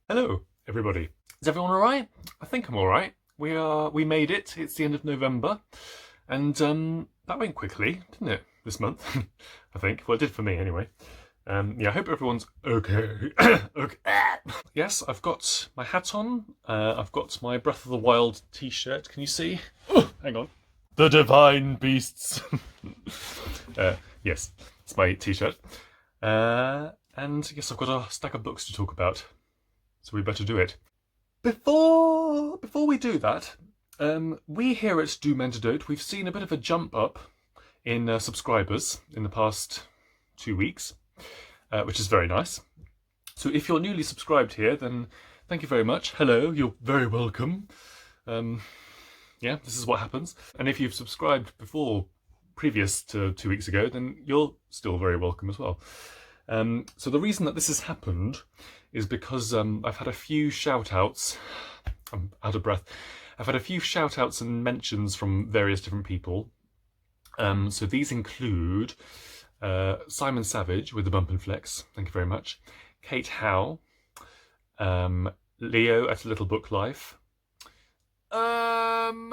Hello, everybody. Is everyone all right? I think I'm all right. We made it. It's the end of November, and that went quickly, didn't it? This month, I think. Well, it did for me anyway. Yeah, I hope everyone's okay. Okay. Yes, I've got my hat on. I've got my Breath of the Wild T-shirt. Can you see? Oh, hang on. The Divine Beasts. Yes, it's my T-shirt. And yes, I've got a stack of books to talk about. So we better do it. Before we do that, we here at Do Men to Dote, we've seen a bit of a jump up in subscribers in the past 2 weeks, which is very nice. So if you're newly subscribed here, then thank you very much. Hello, you're very welcome. Yeah, this is what happens. And if you've subscribed before, previous to 2 weeks ago, then you're still very welcome as well. So the reason that this has happened is because I've had a few shout-outs. I'm out of breath. I've had a few shout-outs and mentions from various different people. So these include Simon Savage with the Bump and Flex. Thank you very much. Kate Howe. Leo at Little Book Life. Shawn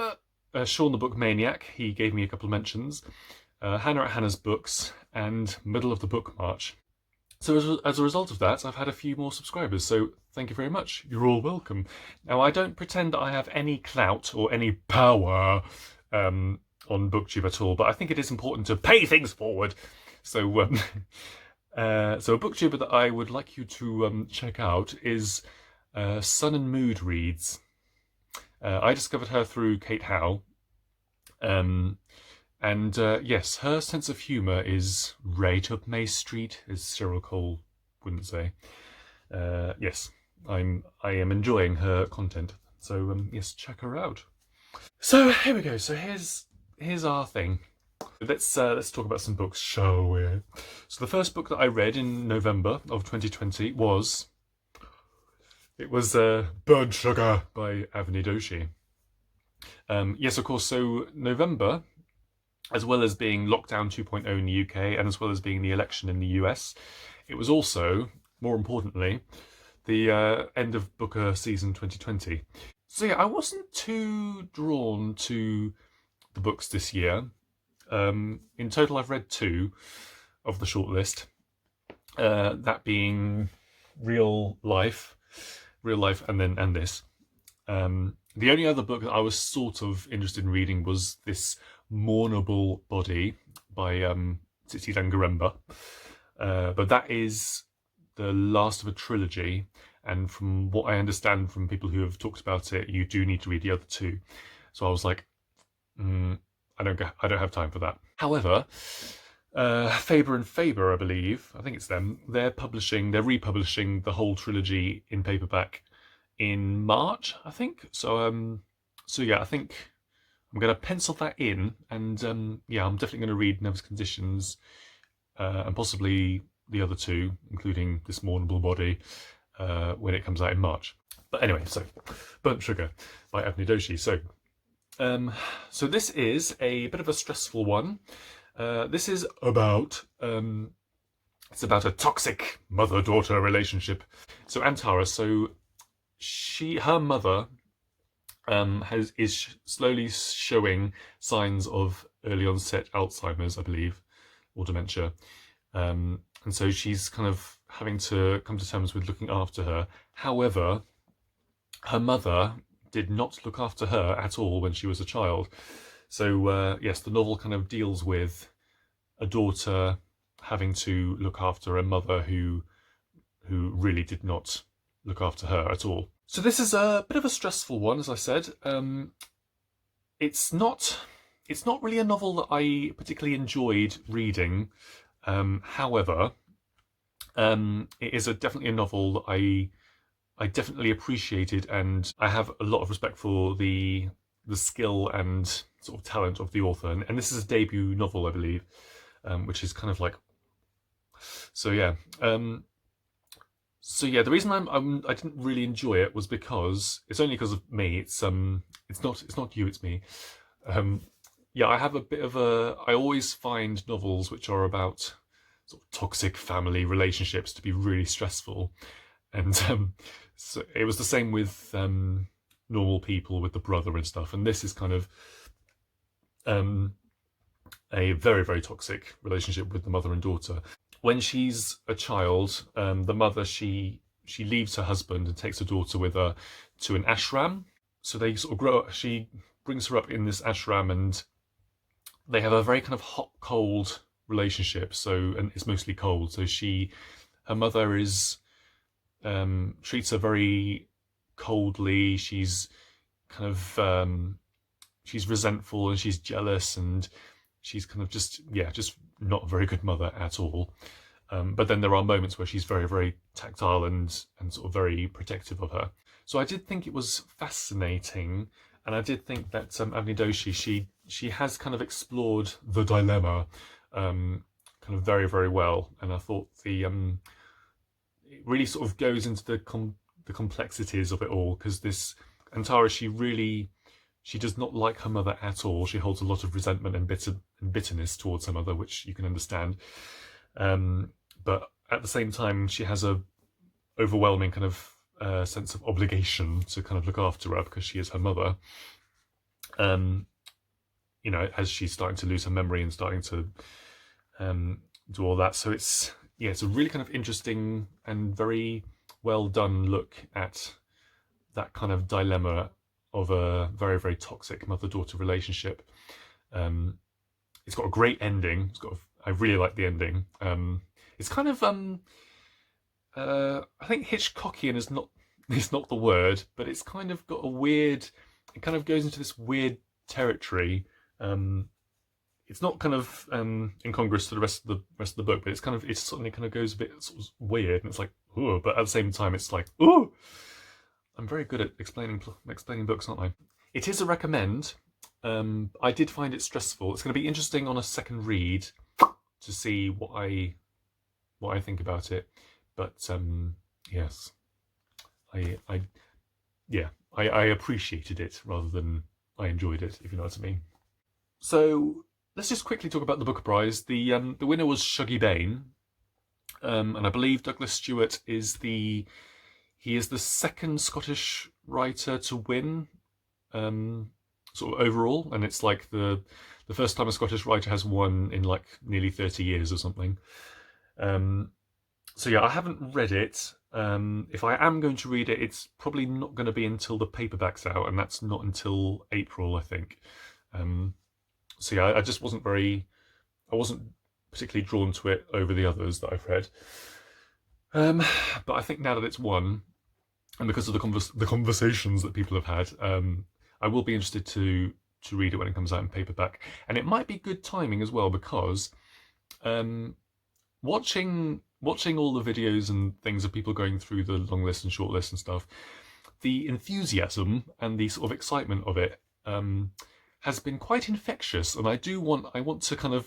the Book Maniac. He gave me a couple of mentions. Hannah at Hannah's Books. And Middle of the Book March. So as a result of that, I've had a few more subscribers, so thank you very much. You're all welcome. Now, I don't pretend that I have any clout or any power on Booktube at all, but I think it is important to pay things forward. So, so a Booktuber that I would like you to check out is Sun and Mood Reads. I discovered her through Kate Howe. And yes, her sense of humour is right up May Street, as Cheryl Cole wouldn't say. Yes, I am enjoying her content. So yes, check her out. So here we go. So here's our thing. Let's talk about some books, shall we? So the first book that I read in November of 2020 was Burnt Sugar by Avni Doshi. Yes, of course. So November, as well as being lockdown 2.0 in the UK and as well as being the election in the US, it was also, more importantly, the end of Booker season 2020. So yeah, I wasn't too drawn to the books this year. In total, I've read 2 of the shortlist, that being Real Life, and this. The only other book that I was sort of interested in reading was this Mournable Body by Tsitsi Dangaremba. But that is the last of a trilogy, and from what I understand from people who have talked about it, you do need to read the other 2. So I was like, I don't have time for that. However, Faber and Faber, I believe, I think it's them, they're republishing the whole trilogy in paperback in March, I think. So yeah, I think I'm going to pencil that in, and yeah, I'm definitely going to read Nervous Conditions, and possibly the other 2, including this Mournable Body, when it comes out in March. But anyway, so Burnt Sugar by Avni Doshi. So this is a bit of a stressful one. This is about it's about a toxic mother-daughter relationship. So Antara, her mother is slowly showing signs of early onset Alzheimer's, I believe, or dementia. And so she's kind of having to come to terms with looking after her. However, her mother did not look after her at all when she was a child. So yes, the novel kind of deals with a daughter having to look after a mother who really did not look after her at all. So this is a bit of a stressful one, as I said. It's not really a novel that I particularly enjoyed reading. However, it is definitely a novel that I definitely appreciated, and I have a lot of respect for the skill and sort of talent of the author. And this is a debut novel, I believe, which is kind of like, so yeah. So yeah, the reason I didn't really enjoy it was because it's only because of me. It's not you, it's me. Yeah, I have a bit of I always find novels which are about sort of toxic family relationships to be really stressful, And so it was the same with normal people, with the brother and stuff. And this is kind of a very, very toxic relationship with the mother and daughter. When she's a child, the mother, she leaves her husband and takes her daughter with her to an ashram. So they sort of grow up. She brings her up in this ashram, and they have a very kind of hot-cold relationship. So, and it's mostly cold. So her mother treats her very coldly. She's kind of she's resentful, and she's jealous, and she's kind of just not a very good mother at all. But then there are moments where she's very, very tactile and sort of very protective of her. So I did think it was fascinating, and I did think that Avni Doshi, she has kind of explored the dilemma kind of very, very well. And I thought it really sort of goes into the complexities of it all, because this Antara, she does not like her mother at all. She holds a lot of resentment and bitterness towards her mother, which you can understand. But at the same time, she has a overwhelming kind of sense of obligation to kind of look after her, because she is her mother. As she's starting to lose her memory and starting to do all that. So it's a really kind of interesting and very well done look at that kind of dilemma of a very, very toxic mother-daughter relationship. It's got a great ending. I really like the ending. It's kind of I think Hitchcockian is not the word, but it's kind of got a weird. It kind of goes into this weird territory. It's not kind of incongruous to the rest of the book, but it suddenly kind of goes a bit sort of weird, and it's like, ooh, but at the same time it's like, ooh. I'm very good at explaining books, aren't I? It is a recommend. I did find it stressful. It's going to be interesting on a second read to see what I think about it. But yes, I appreciated it rather than I enjoyed it, if you know what I mean. So let's just quickly talk about the Booker Prize. The winner was Shuggie Bain, and I believe Douglas Stuart is the second Scottish writer to win, sort of overall, and it's like the first time a Scottish writer has won in like nearly 30 years or something. So yeah, I haven't read it. If I am going to read it, it's probably not going to be until the paperback's out, and that's not until April, I think. So yeah, I just wasn't particularly drawn to it over the others that I've read. But I think now that it's won, and because of the conversations that people have had, I will be interested to read it when it comes out in paperback. And it might be good timing as well, because watching all the videos and things of people going through the long list and short list and stuff, the enthusiasm and the sort of excitement of it has been quite infectious. And I want to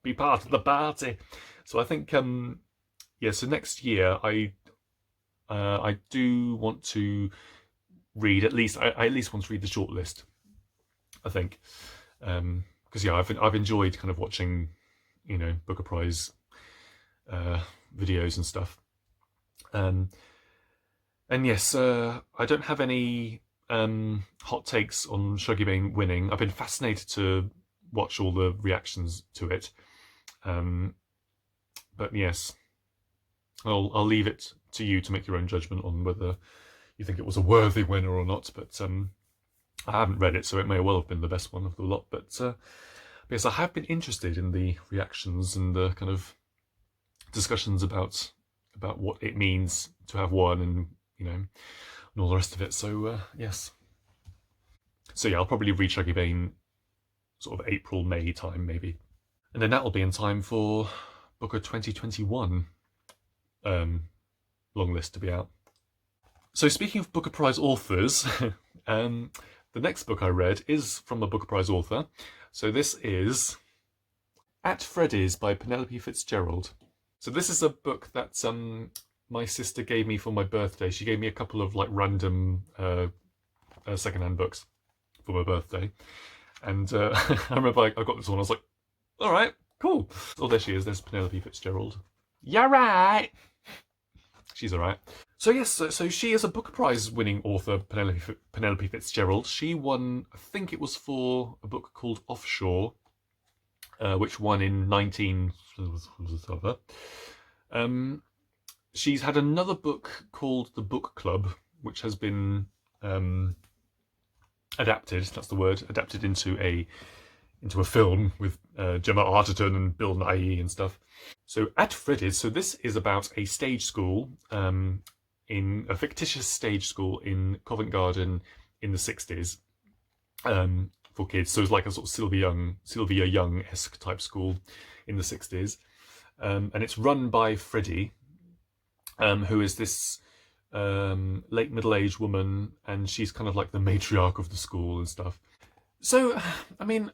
be part of the party. So I think so next year I do want to read I at least want to read the shortlist, I think, because I've enjoyed kind of watching Booker Prize videos and stuff, and yes, I don't have any hot takes on Shuggie Bain winning. I've been fascinated to watch all the reactions to it, but yes, I'll leave it to you to make your own judgment on whether you think it was a worthy winner or not. But I haven't read it, so it may well have been the best one of the lot. But yes, I have been interested in the reactions and the kind of discussions about what it means to have won, and and all the rest of it. So yes. So yeah, I'll probably read Shuggie Bain sort of April, May time maybe, and then that'll be in time for Booker 2021 long list to be out. So speaking of Booker Prize authors, the next book I read is from a Booker Prize author. So this is At Freddie's by Penelope Fitzgerald. So this is a book that my sister gave me for my birthday. She gave me a couple of like random secondhand books for my birthday, and I remember I got this one. I was like, "All right, cool." Oh, there she is. There's Penelope Fitzgerald. Yeah, right. She's all right. So yes, so she is a Booker Prize winning author, Penelope Fitzgerald. She won, I think it was for a book called Offshore, which won in 19... she's had another book called The Book Club, which has been adapted, that's the word, adapted into a film with Gemma Arterton and Bill Nighy and stuff. So at Freddie's, so this is about a stage school, in a fictitious stage school in Covent Garden in the 60s, for kids. So it's like a sort of Sylvia Young-esque type school in the 60s. And it's run by Freddie, who is this late middle-aged woman, and she's kind of like the matriarch of the school and stuff. So, I mean,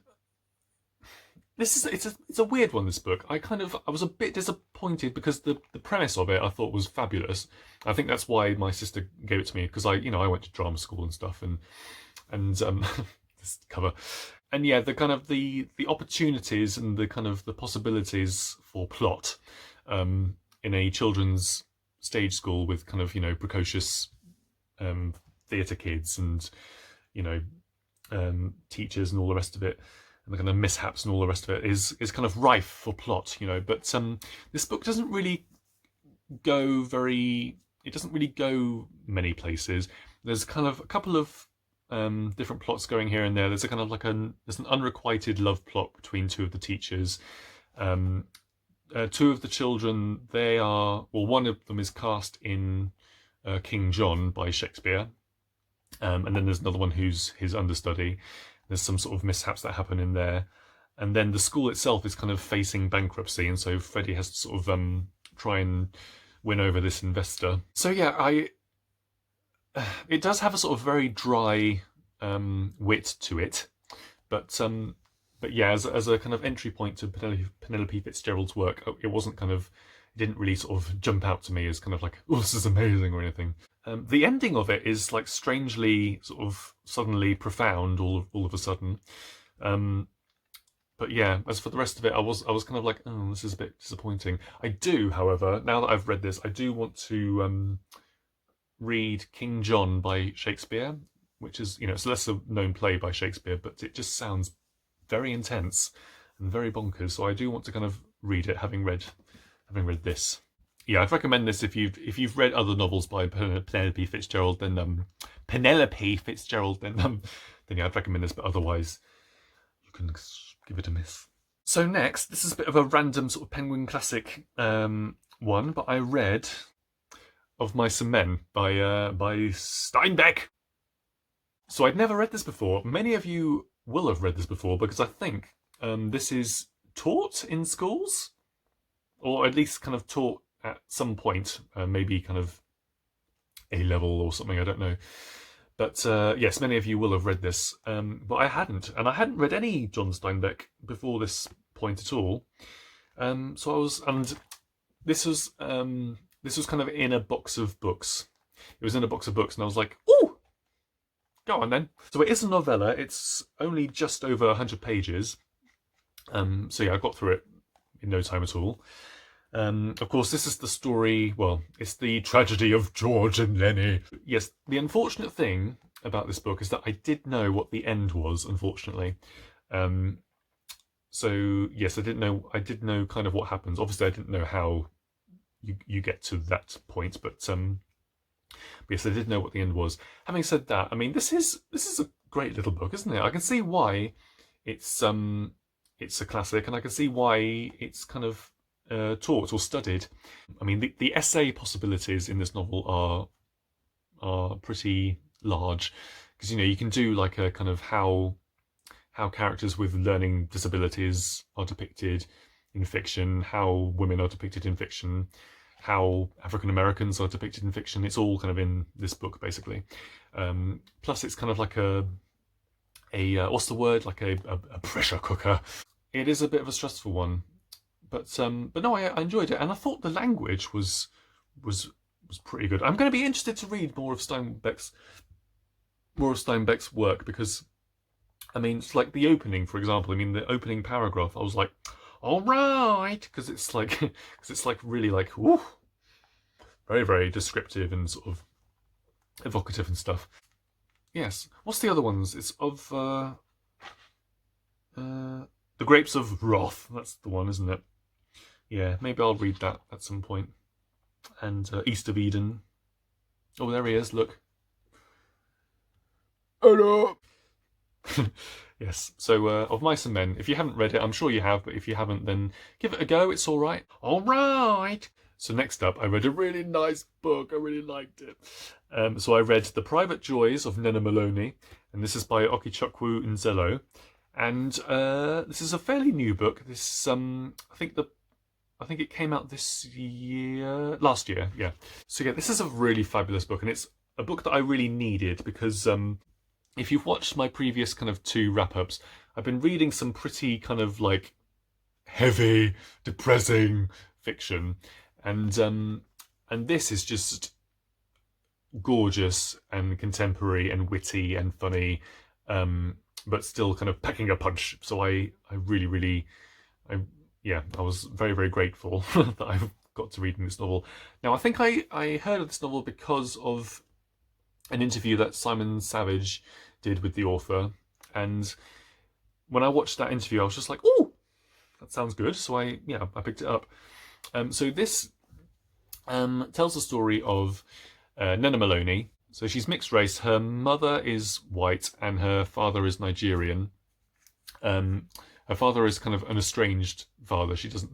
it's a weird one, this book. I was a bit disappointed because the premise of it I thought was fabulous. I think that's why my sister gave it to me, because I went to drama school and stuff, and this cover. And yeah, the kind of the opportunities and the kind of the possibilities for plot in a children's stage school with kind of, precocious theatre kids and, teachers and all the rest of it, and the kind of mishaps and all the rest of it is kind of rife for plot, But this book doesn't really go many places. There's kind of a couple of different plots going here and there. There's a kind of like there's an unrequited love plot between two of the teachers. Two of the children, one of them is cast in King John by Shakespeare, and then there's another one who's his understudy. There's some sort of mishaps that happen in there, and then the school itself is kind of facing bankruptcy, and so Freddie has to sort of try and win over this investor. So yeah, it does have a sort of very dry wit to it, but yeah, as a kind of entry point to Penelope Fitzgerald's work, it didn't really sort of jump out to me as kind of like, oh, this is amazing or anything. The ending of it is like strangely sort of suddenly profound all of a sudden. But yeah, as for the rest of it, I was kind of like, oh, this is a bit disappointing. I do, however, now that I've read this, I do want to read King John by Shakespeare, which is, it's a lesser known play by Shakespeare, but it just sounds very intense and very bonkers. So I do want to kind of read it, having read this. Yeah, I'd recommend this if you've read other novels by Penelope Fitzgerald, then yeah, I'd recommend this. But otherwise, you can give it a miss. So next, this is a bit of a random sort of Penguin Classic one, but I read Of Mice and Men by Steinbeck. So I'd never read this before. Many of you will have read this before, because I think this is taught in schools, or at least kind of taught at some point, maybe kind of A level or something, I don't know. But yes, many of you will have read this, but I hadn't, and I hadn't read any John Steinbeck before this point at all. So I was, and this was kind of in a box of books. It was in a box of books, and I was like, ooh, go on then. So it is a novella. It's only just over 100 pages. So yeah, I got through it in no time at all. Of course, this is the story, well, it's the tragedy of George and Lenny. Yes, the unfortunate thing about this book is that I did know what the end was, unfortunately. So yes, I did know kind of what happens. Obviously, I didn't know how you get to that point, but yes, I did know what the end was. Having said that, I mean, this is a great little book, isn't it? I can see why it's a classic, and I can see why it's kind of taught or studied. I mean, the essay possibilities in this novel are pretty large, because you can do like a kind of how characters with learning disabilities are depicted in fiction, how women are depicted in fiction, how African Americans are depicted in fiction. It's all kind of in this book, basically. Plus, it's kind of like a what's the word? Like a pressure cooker. It is a bit of a stressful one. But no, I enjoyed it, and I thought the language was pretty good. I'm going to be interested to read more of Steinbeck's work, because I mean, it's like the opening, for example. I mean, the opening paragraph, I was like, all right, because it's like really like, whoo, very, very descriptive and sort of evocative and stuff. Yes. What's the other ones? It's of The Grapes of Wrath. That's the one, isn't it? Yeah, maybe I'll read that at some point. And East of Eden. Oh, there he is, look. Hello! Yes, so Of Mice and Men. If you haven't read it, I'm sure you have, but if you haven't, then give it a go. It's all right. All right! So next up, I read a really nice book. I really liked it. So I read The Private Joys of Nnenna Maloney, and this is by Okechukwu Nzelu. And this is a fairly new book. This I think it came out last year, yeah. So yeah, this is a really fabulous book, and it's a book that I really needed because if you've watched my previous kind of 2 wrap-ups, I've been reading some pretty kind of like heavy, depressing fiction, and this is just gorgeous and contemporary and witty and funny, but still kind of packing a punch. So I was very, very grateful that I got to reading this novel. Now, I think I heard of this novel because of an interview that Simon Savage did with the author. And when I watched that interview, I was just like, oh, that sounds good. So I picked it up. So this tells the story of Nnenna Maloney. So she's mixed race. Her mother is white and her father is Nigerian. Her father is kind of an estranged father. She hasn't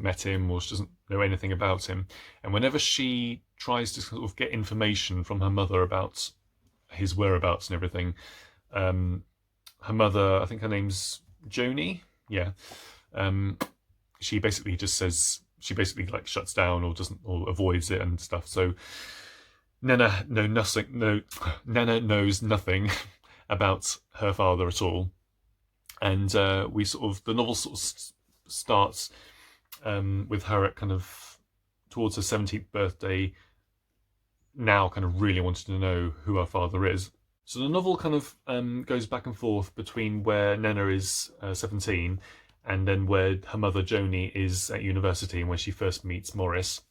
met him, or she doesn't know anything about him. And whenever she tries to sort of get information from her mother about his whereabouts and everything, her mother, I think her name's Joni, yeah. She basically just says, like shuts down or avoids it and stuff. So Nnenna knows nothing about her father at all. And the novel sort of starts with her at kind of towards her 17th birthday, now kind of really wanting to know who her father is. So the novel kind of goes back and forth between where Nnenna is 17 and then where her mother Joni is at university and where she first meets Morris,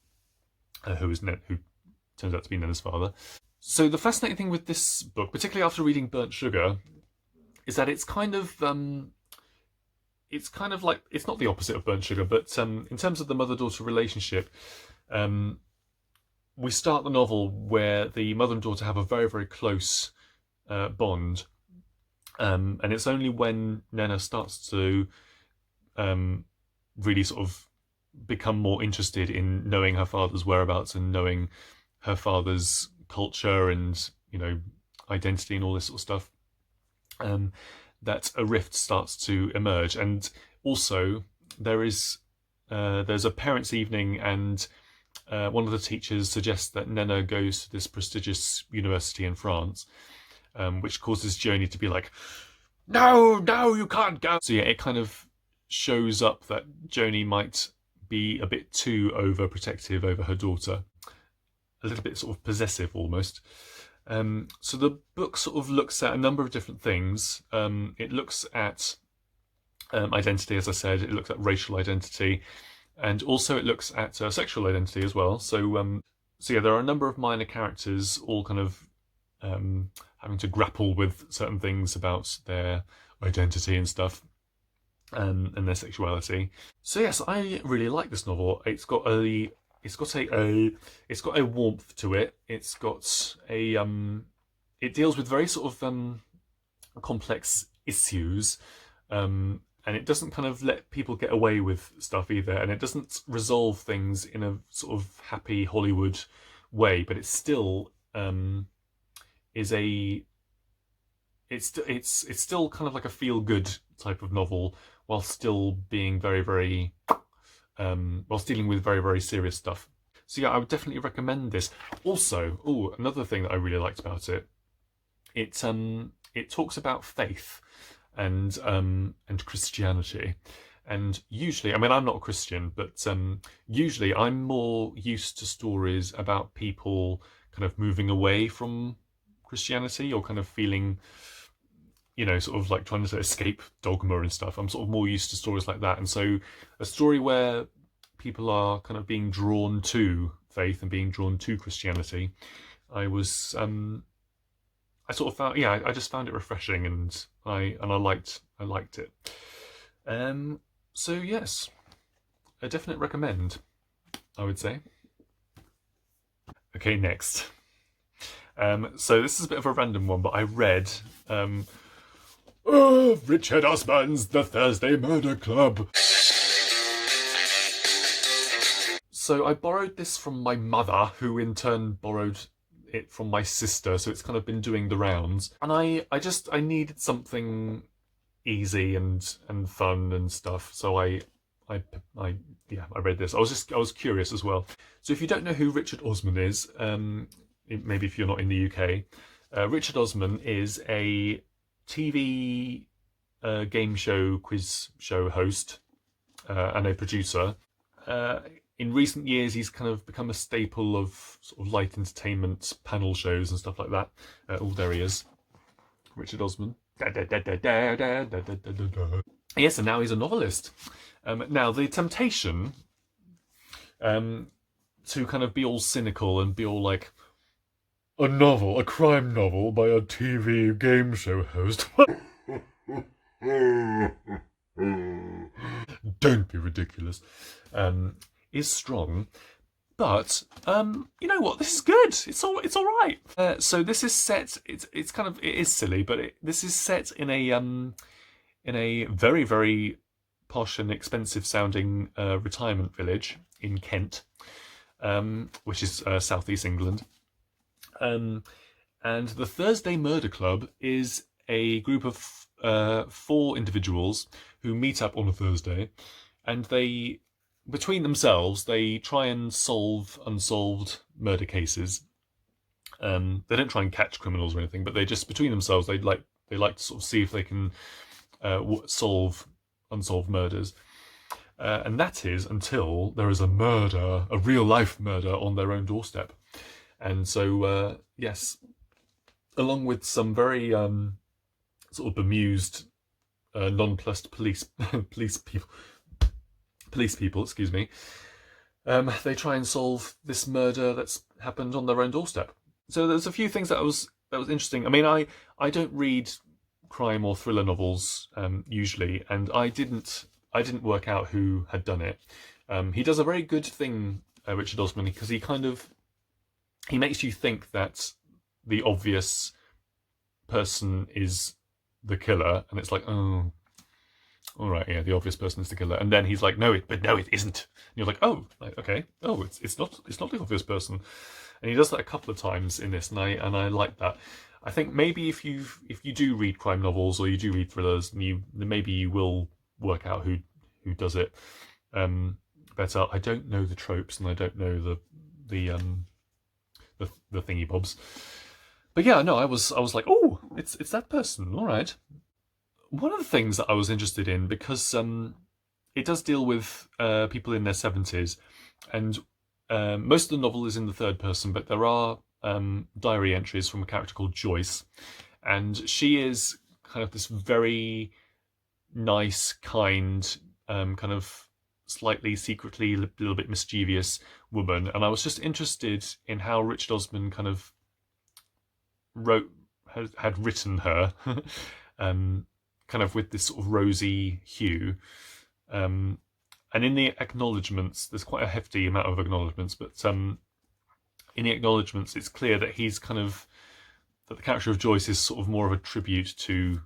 who turns out to be Nnenna's father. So the fascinating thing with this book, particularly after reading Burnt Sugar, is that it's kind of like, it's not the opposite of Burnt Sugar, but in terms of the mother-daughter relationship, we start the novel where the mother and daughter have a very, very close bond, and it's only when Nnenna starts to really sort of become more interested in knowing her father's whereabouts and knowing her father's culture and, identity and all this sort of stuff, that a rift starts to emerge. And also there's a parents' evening, and one of the teachers suggests that Nnenna goes to this prestigious university in France, which causes Joni to be like, no, you can't go. So yeah, it kind of shows up that Joni might be a bit too overprotective over her daughter, a little bit sort of possessive almost. So the book sort of looks at a number of different things. It looks at identity, as I said. It looks at racial identity, and also it looks at sexual identity as well. So yeah, there are a number of minor characters all kind of having to grapple with certain things about their identity and stuff, and their sexuality. So yes, I really like this novel. It's got a warmth to it. It's got it deals with very sort of complex issues, and it doesn't kind of let people get away with stuff either, and it doesn't resolve things in a sort of happy Hollywood way, but it still it's still kind of like a feel-good type of novel, while still being very, very whilst dealing with very, very serious stuff. So yeah, I would definitely recommend this. Also, another thing that I really liked about it, it talks about faith and Christianity. And usually, I mean, I'm not a Christian, but usually I'm more used to stories about people kind of moving away from Christianity, or kind of feeling, sort of like trying to escape dogma and stuff. I'm sort of more used to stories like that. And so a story where people are kind of being drawn to faith and being drawn to Christianity, I was I sort of found, yeah, I just found it refreshing, and I liked it. So yes, a definite recommend, I would say. Okay, next. So this is a bit of a random one, but I read Richard Osman's The Thursday Murder Club. So I borrowed this from my mother, who in turn borrowed it from my sister, so it's kind of been doing the rounds. And I needed something easy and fun and stuff, so I read this. I was curious as well. So if you don't know who Richard Osman is, maybe if you're not in the UK, Richard Osman is a TV game show, quiz show host and a producer. In recent years, he's kind of become a staple of sort of light entertainment panel shows and stuff like that. Oh, there he is, Richard Osman. Yes, and now he's a novelist. Now, the temptation to kind of be all cynical and be all like, a novel, a crime novel by a TV game show host. Don't be ridiculous. Is strong, but you know what? This is good. It's all right. So this is set. It is silly, but this is set in a very, very posh and expensive sounding retirement village in Kent, which is southeast England. And the Thursday Murder Club is a group of 4 individuals who meet up on a Thursday, and between themselves, they try and solve unsolved murder cases. They don't try and catch criminals or anything, but they just, between themselves, they like to sort of see if they can solve unsolved murders. And that is until there is a murder, a real life murder on their own doorstep. And so, yes, along with some very sort of bemused, nonplussed police people, excuse me, they try and solve this murder that's happened on their own doorstep. So there's a few things that was interesting. I mean, I don't read crime or thriller novels usually, and I didn't work out who had done it. He does a very good thing, Richard Osman, because he makes you think that the obvious person is the killer, and it's like, oh, all right, yeah, the obvious person is the killer, and then he's like, no, it isn't. And you're like, oh, okay, oh, it's not the obvious person, and he does that a couple of times in this, and I like that. I think maybe if you do read crime novels or you do read thrillers, maybe you will work out who does it better. I don't know the tropes, and I don't know the thingy bobs, but yeah, no, I was like, oh, it's that person, all right. One of the things that I was interested in, because it does deal with people in their 70s, and most of the novel is in the third person, but there are diary entries from a character called Joyce, and she is kind of this very nice, kind, kind of slightly secretly a little bit mischievous woman, and I was just interested in how Richard Osman kind of had written her, kind of with this sort of rosy hue. And in the acknowledgements, there's quite a hefty amount of acknowledgements, but in the acknowledgements, it's clear that that the character of Joyce is sort of more of a tribute to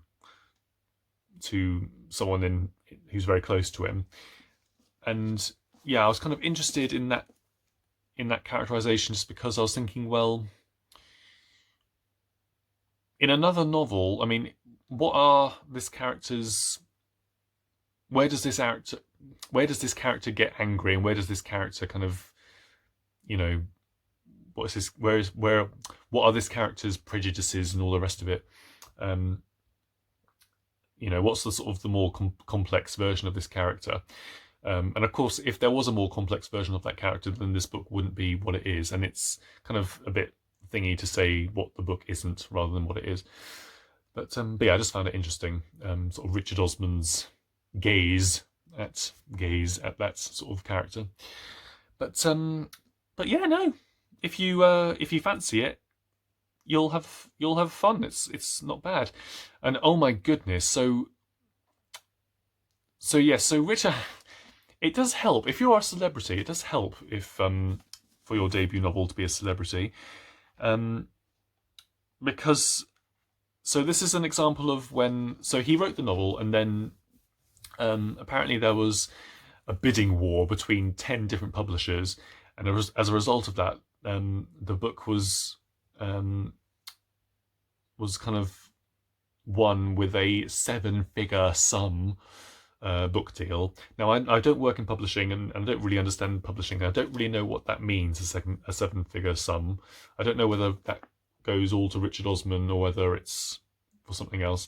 someone who's very close to him. And yeah, I was kind of interested in that characterization, just because I was thinking, well, in another novel, I mean, what are this character's? Where does this character get angry, and where does this character kind of, what are this character's prejudices and all the rest of it? What's the sort of the more complex version of this character? And of course, if there was a more complex version of that character, then this book wouldn't be what it is, and it's kind of a bit thingy to say what the book isn't rather than what it is. But yeah, I just found it interesting, sort of Richard Osman's gaze at that sort of character. But yeah, no, if you fancy it, you'll have fun. It's not bad. And oh my goodness, so yes, so Richard, it does help if you are a celebrity. It does help if for your debut novel to be a celebrity, because so this is an example of when he wrote the novel, and then apparently there was a bidding war between 10 different publishers, and as a result of that, the book was kind of won with a 7-figure sum book deal. Now, I don't work in publishing, and I don't really understand publishing. I don't really know what that means, a 7-figure sum. I don't know whether that goes all to Richard Osman or whether it's for something else.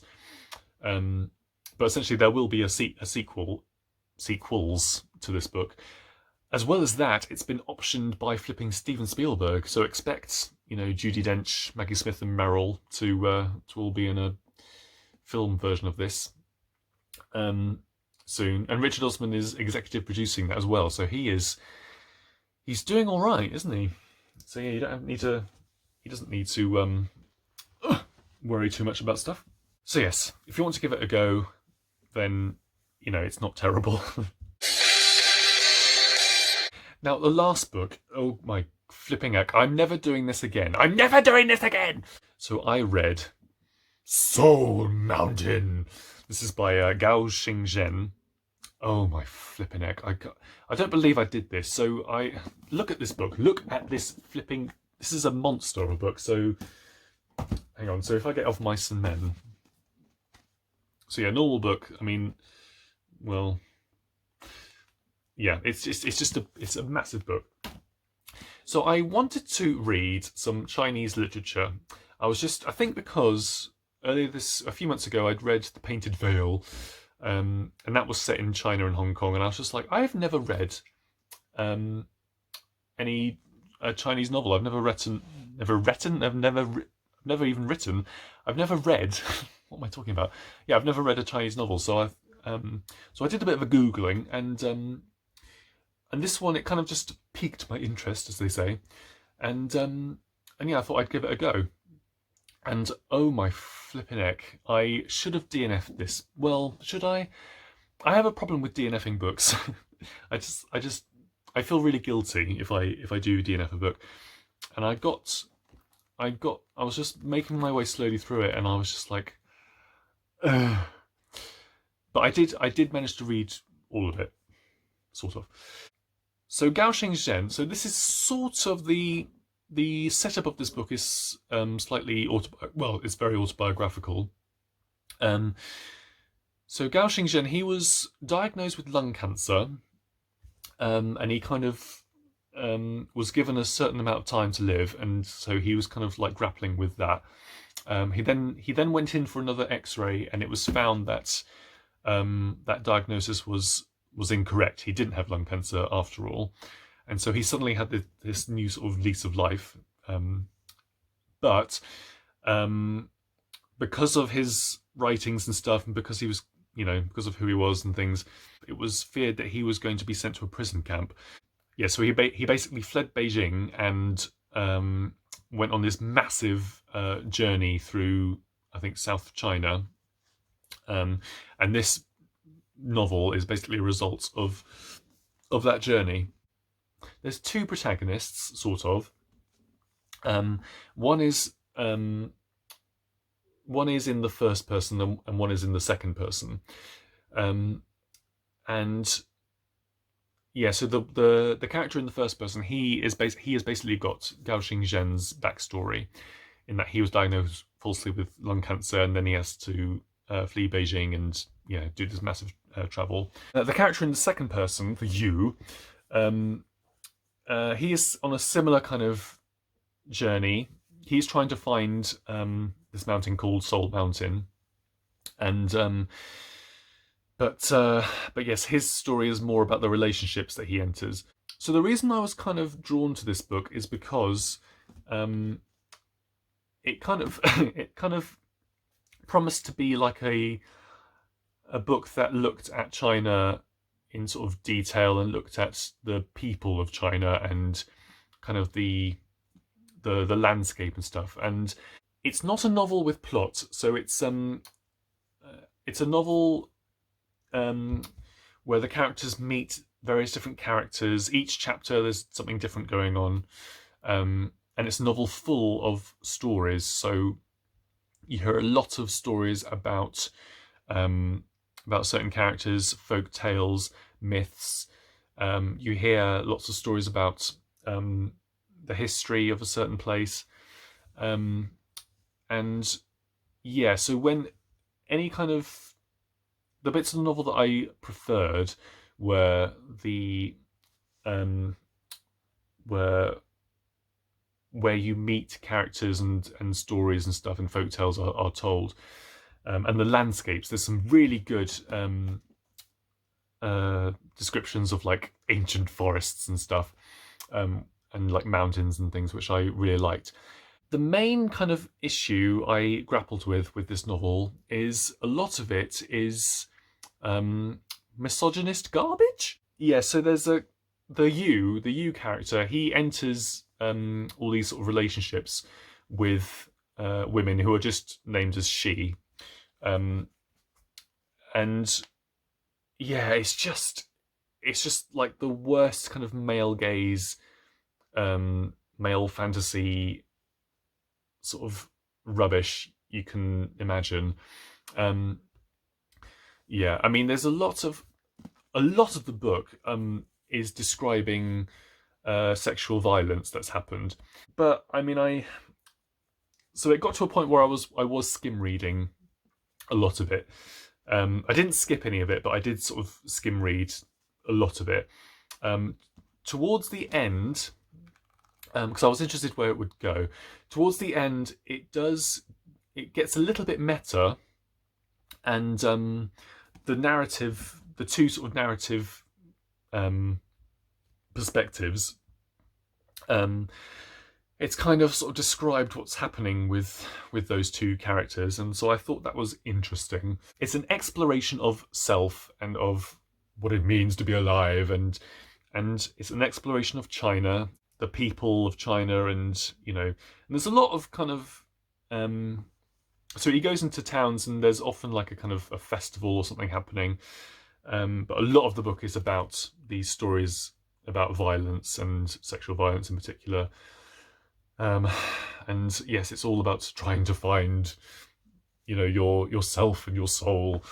But essentially, there will be sequels to this book. As well as that, it's been optioned by flipping Steven Spielberg. So expect, Judi Dench, Maggie Smith, and Meryl to all be in a film version of this soon. And Richard Osman is executive producing that as well. So he's doing all right, isn't he? So yeah, he doesn't need to worry too much about stuff. So yes, if you want to give it a go, then it's not terrible. Now, the last book, oh my flipping heck, I'm never doing this again. I'm never doing this again! So I read Soul Mountain. This is by Gao Xingjian. Oh my flipping heck. I don't believe I did this. So look at this book. Look at this flipping... This is a monster of a book. So, hang on. So if I get off Mice and Men. So yeah, normal book. I mean, well... Yeah, it's a massive book. So I wanted to read some Chinese literature. I think because a few months ago I'd read The Painted Veil, and that was set in China and Hong Kong, and I was just like, I've never read any Chinese novel. I've never read. What am I talking about? Yeah, I've never read a Chinese novel. So I did a bit of a googling, and this one, it kind of just piqued my interest, as they say. And yeah, I thought I'd give it a go. And oh my flipping heck, I should have DNF'd this. Well, should I? I have a problem with DNFing books. I feel really guilty if I do DNF a book. And I was just making my way slowly through it, and I was just like, ugh. But I did manage to read all of it, sort of. So Gao Xingjian, so this is sort of the setup of this book is slightly it's very autobiographical. So Gao Xingjian, he was diagnosed with lung cancer, and he kind of was given a certain amount of time to live, and so he was kind of like grappling with that. He then went in for another X-ray, and it was found that that diagnosis was incorrect. He didn't have lung cancer after all, and so he suddenly had this new sort of lease of life. But because of his writings and stuff, and because he was, because of who he was and things, it was feared that he was going to be sent to a prison camp. Yeah, so he basically fled Beijing and went on this massive journey through, I think, South China, and this novel is basically a result of that journey. There's two protagonists, sort of. One is in the first person, and one is in the second person. And yeah, so the character in the first person, he has basically got Gao Xingjian's backstory, in that he was diagnosed falsely with lung cancer, and then he has to flee Beijing and do this massive travel. The character in the second person, the Yu, he is on a similar kind of journey. He's trying to find this mountain called Soul Mountain, and but yes, his story is more about the relationships that he enters. So the reason I was kind of drawn to this book is because it kind of promised to be like a book that looked at China in sort of detail and looked at the people of China and kind of the landscape and stuff. And it's not a novel with plot, so it's a novel where the characters meet various different characters. Each chapter there's something different going on, and it's a novel full of stories. So you hear a lot of stories about certain characters, folk tales, myths. You hear lots of stories about the history of a certain place, and yeah. So when any kind of the bits of the novel that I preferred were the where you meet characters and stories and stuff, and folktales are told, and the landscapes. There's some really good descriptions of like ancient forests and stuff, and like mountains and things, which I really liked. The main kind of issue I grappled with this novel is a lot of it is misogynist garbage. Yeah, so there's the you character. He enters all these sort of relationships with women who are just named as she, and yeah, it's just like the worst kind of male gaze, male fantasy sort of rubbish you can imagine. Yeah, I mean, there's a lot of the book is describing sexual violence that's happened, but I mean, so it got to a point where I was skim reading a lot of it. I didn't skip any of it, but I did sort of skim read a lot of it. Towards the end, because I was interested where it would go. Towards the end, it gets a little bit meta, and the two sort of narrative perspectives, it's kind of sort of described what's happening with those two characters, and so I thought that was interesting. It's an exploration of self and of what it means to be alive, and it's an exploration of China, the people of China, and and there's a lot of kind of so he goes into towns, and there's often like a kind of a festival or something happening, but a lot of the book is about these stories about violence and sexual violence in particular, and yes, it's all about trying to find yourself and your soul.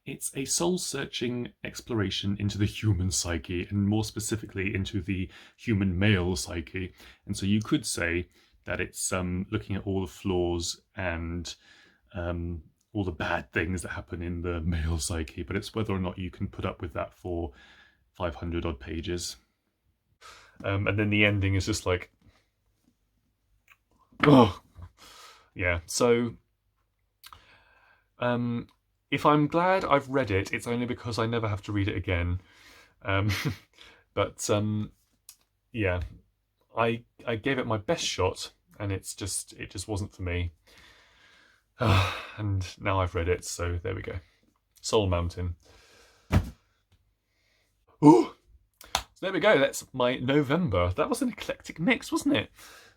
It's a soul-searching exploration into the human psyche, and more specifically into the human male psyche. And so you could say that it's looking at all the flaws and all the bad things that happen in the male psyche, but it's whether or not you can put up with that for 500 odd pages. And then the ending is just like, oh, yeah. So if I'm glad I've read it, it's only because I never have to read it again. But yeah, I gave it my best shot, and it just wasn't for me. And now I've read it, so there we go. Soul Mountain. Ooh. So there we go. That's my November. That was an eclectic mix, wasn't it?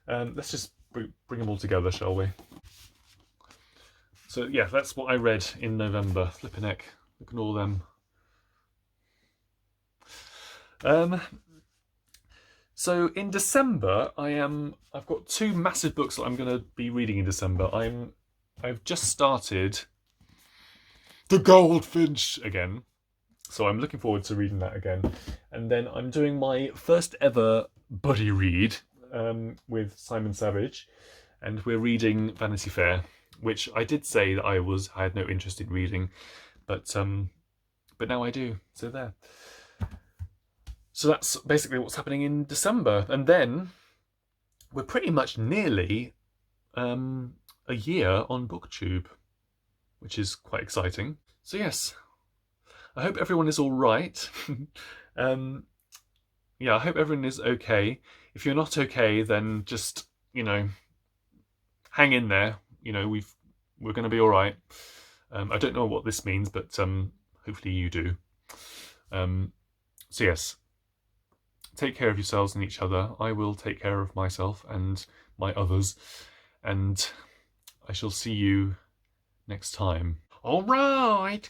Let's just bring them all together, shall we? So yeah, that's what I read in November. Flippin' heck, look at all them. So in December, I've got two massive books that I'm going to be reading in December. I've just started The Goldfinch again, so I'm looking forward to reading that again. And then I'm doing my first ever buddy read with Simon Savage, and we're reading Vanity Fair, which I did say that I had no interest in reading, but now I do. So there. So that's basically what's happening in December, and then we're pretty much nearly a year on Booktube, which is quite exciting. So yes, I hope everyone is all right. Yeah, I hope everyone is okay. If you're not okay, then just hang in there. We're going to be all right. I don't know what this means, but hopefully you do. So yes, take care of yourselves and each other. I will take care of myself and my others, and I shall see you next time. All right.